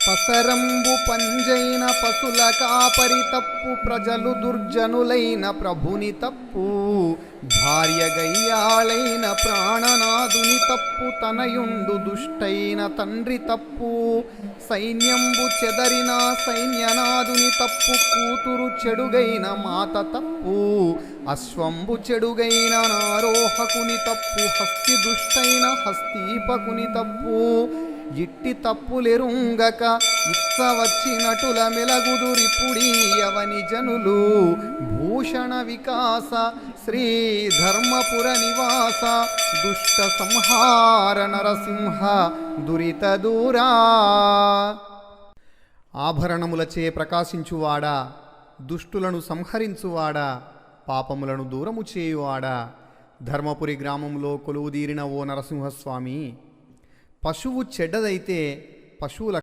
పసరంబు పంజైన పశుల కాపరి తప్పు, ప్రజలు దుర్జనులైన ప్రభుని తప్పు. భార్య గయ్యాళైన ప్రాణనాథుని తప్పు, తనయుండు దుష్టైన తండ్రి తప్పు. సైన్యంబు చెదరిన సైన్యనాథుని తప్పు, కూతురు చెడుగైన మాత తప్పు. అశ్వంబు చెడుగైన నారోహకుని తప్పు, హస్తి దుష్టైన హస్తీపకుని తప్పు. ఇట్టి తప్పులెరుంగక ఇచ్చ వచ్చినటుల మెలగుదురిపుడీయవని జనులు. భూషణ వికాస శ్రీ ధర్మపుర నివాస, దుష్ట సంహార నరసింహ దురిత దూరా. ఆభరణములచే ప్రకాశించువాడా, దుష్టులను సంహరించువాడా, పాపములను దూరము చేయువాడా, ధర్మపురి గ్రామంలో కొలువుదీరిన ఓ నరసింహస్వామి, పశువు చెడ్డదైతే పశువుల